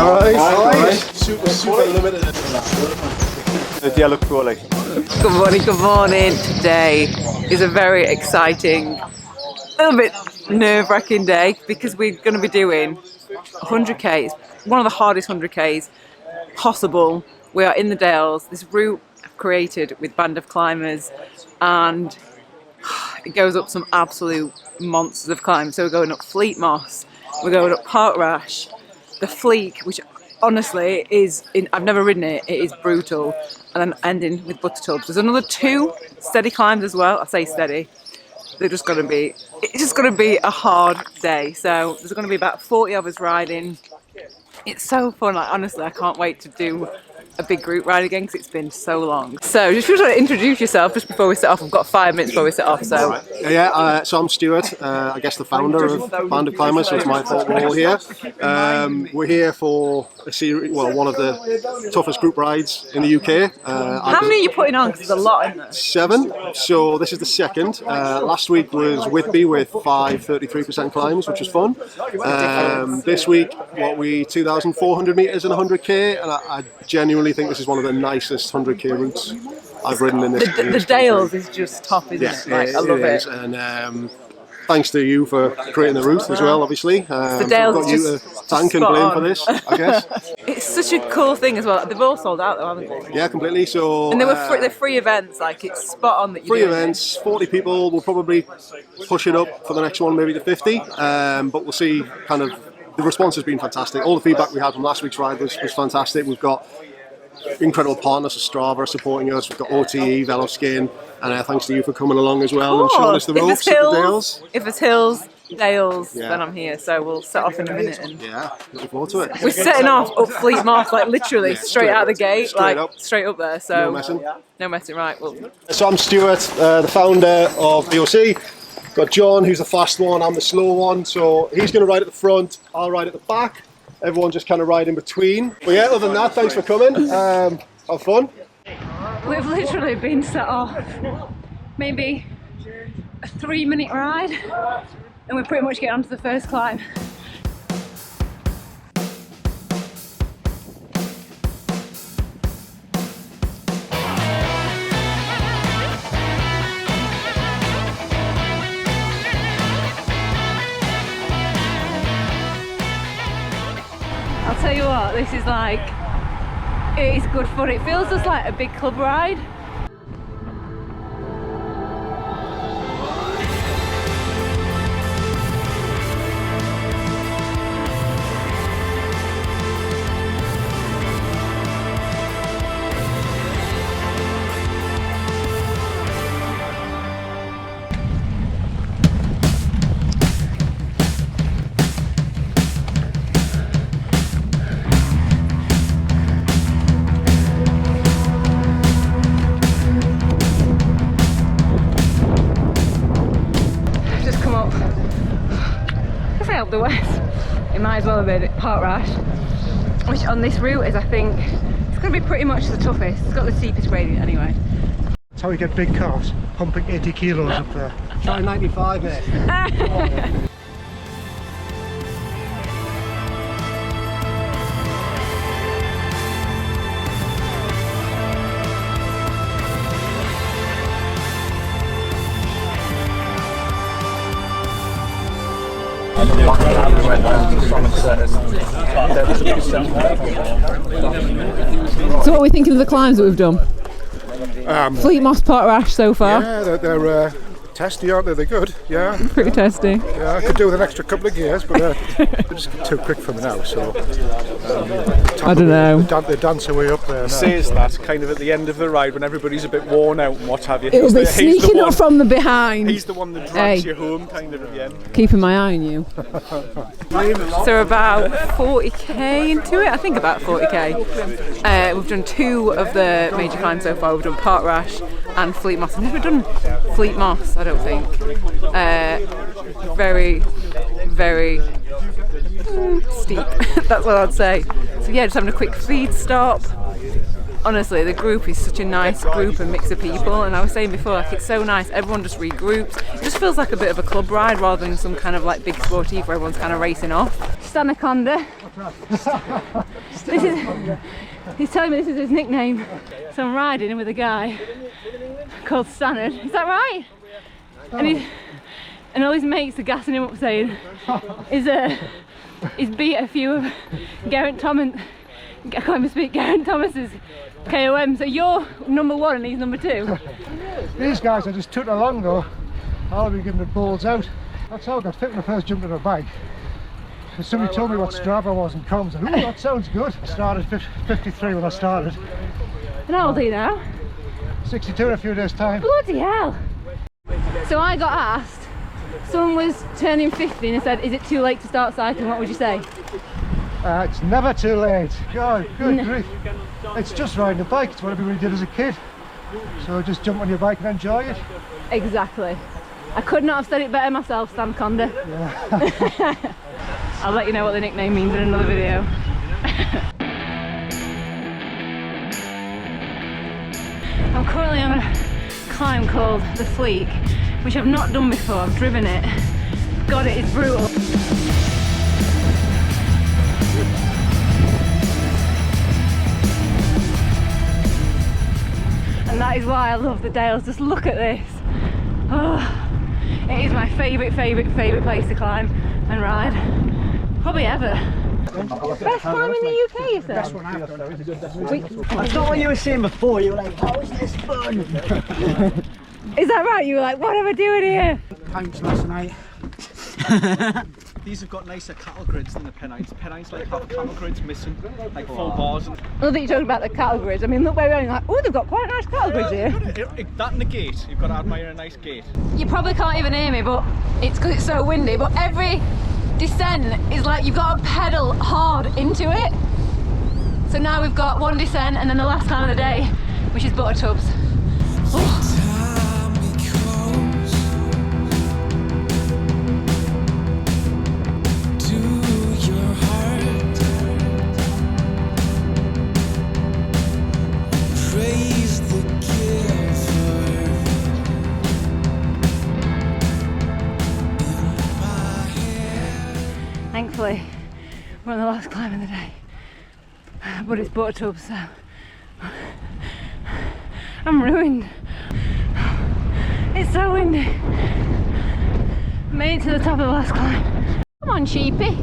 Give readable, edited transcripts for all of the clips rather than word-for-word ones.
Alright. Super limited. The yellow crawling. Good morning, good morning. Today is a very exciting, a little bit nerve-wracking day because we're going to be doing 100Ks, one of the hardest 100Ks possible. We are in the Dales, this route I've created with Band of Climbers, and it goes up some absolute monsters of climbs. So we're going up Fleet Moss, we're going up Park Rash, the Fleek, which honestly is, I've never ridden it, it is brutal, and then ending with Butter Tubs. There's another 2 steady climbs as well. I say steady, they're just going to be, it's just going to be a hard day. So there's going to be about 40 of us riding. It's so fun, like honestly I can't wait to do a big group ride again because it's been so long. So just want to introduce yourself just before we set off. We've got 5 minutes before we set off. So so I'm Stuart, I guess the founder of Band of Climbers, so it's my fault we're all here. We're here for a series, well, one of the toughest group rides in the UK. How many are you putting on? Because there's a lot in there. 7, so this is the second. Last week was Whitby with 5 33% climbs, which was fun. This week, 2,400 metres and 100k, and I genuinely think this is one of the nicest 100k routes I've ridden in this. The Dales is just top, isn't it? Like, I love it. And thanks to you for creating the route as well, obviously. The Dales got you to thank and blame for this, I guess. It's such a cool thing as well. They've all sold out though, haven't they? Yeah, completely. So and they're free events, like it's spot on that you free events, 40 people. We'll probably push it up for the next one, maybe to 50. But we'll see. Kind of the response has been fantastic. All the feedback we had from last week's ride was fantastic. We've got incredible partners, Strava supporting us. We've got OTE, Veloskin, and thanks to you for coming along as well and showing us the ropes at the Dales. If it's hills, Dales, then I'm here. So we'll set off in a minute. And yeah, looking forward to it. We're setting off up Fleet Moss, like literally straight out of the gate, straight up there. So no messing, right? Well. So I'm Stuart, the founder of BOC. Got John, who's the fast one. I'm the slow one. So he's going to ride at the front. I'll ride at the back. Everyone just kind of ride in between. But yeah, other than that, thanks for coming. Have fun. We've literally been set off maybe a 3-minute ride and we're pretty much getting onto the first climb. I'll tell you what, this is like, it is good fun. It feels just like a big club ride. The west, it might as well have been Park Rash, which on this route is, I think, it's going to be pretty much the toughest. It's got the steepest gradient anyway. That's how we get big cars, pumping 80 kilos up there. Try 95, mate. So what are we thinking of the climbs that we've done? Fleet Moss, Park Rash so far? Yeah, they're testy, aren't they? They're good, yeah. Pretty testy. Yeah, I could do with an extra couple of gears, but they're just too quick for me now, so... I don't know. They dance away up there now. Says that kind of at the end of the ride when every's a bit worn out and what have you. It'll be sneaking up from the behind. He's the one that drags you home kind of at the end. Keeping my eye on you. So about 40k into it, I think about 40k. We've done 2 of the major climbs so far. We've done Park Rash and Fleet Moss. I've never done Fleet Moss, I don't think. Very, very steep, that's what I'd say. So yeah, just having a quick feed stop. Honestly, the group is such a nice group and mix of people, and I was saying before, like, it's so nice, everyone just regroups. It just feels like a bit of a club ride rather than some kind of like big sporty where everyone's kind of racing off. Just Anaconda, He's telling me this is his nickname. So I'm riding with a guy called Stannard. Is that right? And all his mates are gassing him up saying he's beat a few of Geraint Thomas's KOM. So you're number 1 and he's number 2. These guys I just took along though. I'll be giving the balls out. That's how I got fit when I first jumped on a bike. Somebody told me what Strava was in comms and ooh, that sounds good. I started 53 when I started. And how old are you now? 62 in a few days time. Bloody hell! So I got asked, someone was turning 50 and said, is it too late to start cycling? What would you say? It's never too late. God, good grief. It's just riding a bike. It's what everybody did as a kid. So just jump on your bike and enjoy it. Exactly. I could not have said it better myself, Sam Conda. Yeah. I'll let you know what the nickname means in another video. I'm currently on a climb called the Fleek, which I've not done before. I've driven it. God, it is brutal. And that is why I love the Dales. Just look at this. Oh, it is my favourite place to climb and ride. Probably ever. Best climb in the UK, you said? Best one I've done. I thought what you were saying before, you were like, how is this fun? Is that right? You were like, what am I doing here? Pints last night. These have got nicer cattle grids than the Pennines. Pennines like have cattle grids missing, like 4 bars. I love that you're talking about the cattle grids. I mean, look where we're going, like, oh, they've got quite nice cattle grids here. That and the gate, you've got to admire a nice gate. You probably can't even hear me, but it's because it's so windy. But every descent is like you've got to pedal hard into it. So now we've got one descent and then the last climb of the day, which is Butter Tubs. Oh. Thankfully, we're on the last climb of the day, but it's Butter Tubs, so I'm ruined. It's so windy. Made it to the top of the last climb. Come on, sheepy.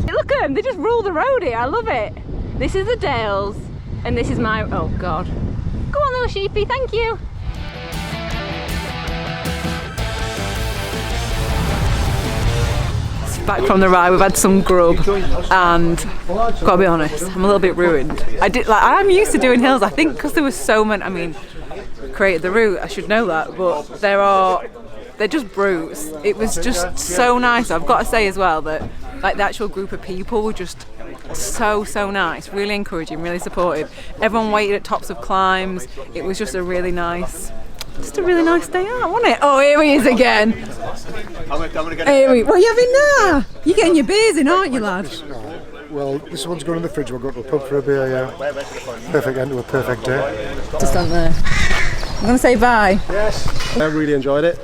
Look at them, they just rule the road here. I love it. This is the Dales, and this is my, oh God. Go on, little sheepy, thank you. Back from the ride, we've had some grub, and gotta be honest, I'm a little bit ruined. I'm used to doing hills, I think, because there was so many. I mean, created the route, I should know that, but they're just brutes. It was just so nice. I've got to say as well that like the actual group of people were just so nice, really encouraging, really supportive. Everyone waited at tops of climbs. It was just a really nice day out, wasn't it? Oh, here he is again. What are you having now? You're getting your beers in, aren't you, lad? Well, this one's going in the fridge. We'll go to the pub for a beer, yeah. Perfect end to a perfect day. Just on there. I'm going to say bye. Yes. I really enjoyed it.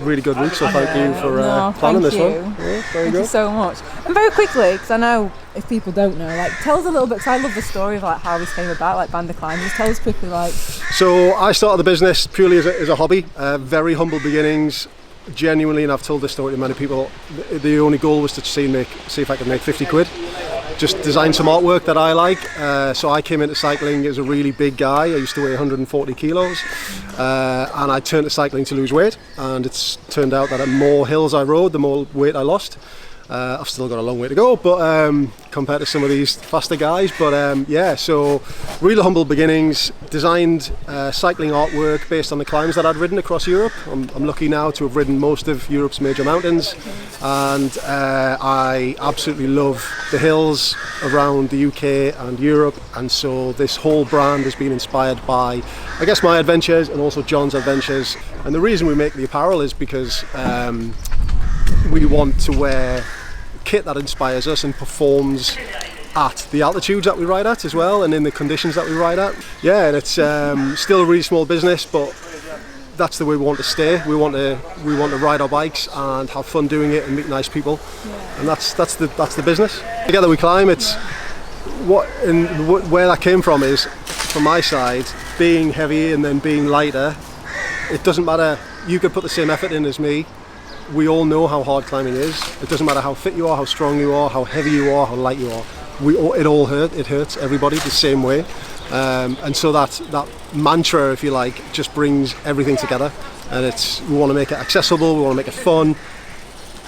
Really good route, so thank you for planning this one. Yeah, Thank you so much. And very quickly, because I know if people don't know, like tell us a little bit, because I love the story of like how this came about, like Band of Climbers. Just tell us quickly, like. So I started the business purely as a hobby, very humble beginnings. Genuinely, and I've told this story to many people, the only goal was to see if I could make 50 quid. Just design some artwork that I like. So I came into cycling as a really big guy. I used to weigh 140 kilos, and I turned to cycling to lose weight. And it's turned out that the more hills I rode, the more weight I lost. I've still got a long way to go, but compared to some of these faster guys. But yeah, so really humble beginnings. Designed cycling artwork based on the climbs that I'd ridden across Europe. I'm lucky now to have ridden most of Europe's major mountains, and I absolutely love the hills around the UK and Europe. And so this whole brand has been inspired by, I guess, my adventures and also John's adventures. And the reason we make the apparel is because we want to wear kit that inspires us and performs at the altitudes that we ride at as well, and in the conditions that we ride at. Yeah, and it's still a really small business, but that's the way we want to stay. We want to ride our bikes and have fun doing it and meet nice people, and that's the business. Together we climb. It's where that came from is, from my side, being heavy and then being lighter. It doesn't matter. You could put the same effort in as me. We all know how hard climbing is. It doesn't matter how fit you are, how strong you are, how heavy you are, how light you are. It all hurts. It hurts everybody the same way. And so that mantra, if you like, just brings everything together. And we want to make it accessible. We want to make it fun.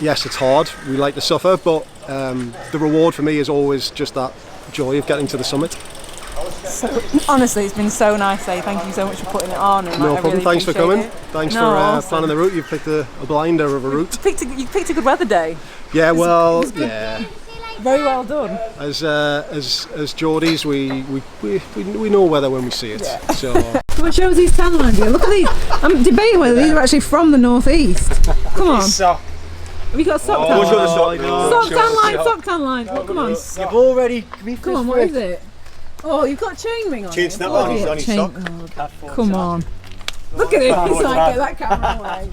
Yes, it's hard. We like to suffer, but the reward for me is always just that joy of getting to the summit. So, honestly, it's been so nice. Thank you so much for putting it on. And, no I problem. Really Thanks for coming. it. Thanks for awesome. planning the route. You've picked a blinder of a route. You picked a good weather day. Yeah, well, yeah. Very well done. As Geordies, we know weather when we see it. Yeah. So come on, show us these tan lines here. Look at these. I'm debating whether these are actually from the northeast. Come on. Have you got sock tan lines? Sock tan lines. Oh, come on. You've already. Come on, what is it? Oh, you've got a chain ring on. Chain snap on his sock. Come on. Look at it. He's like, get that camera away.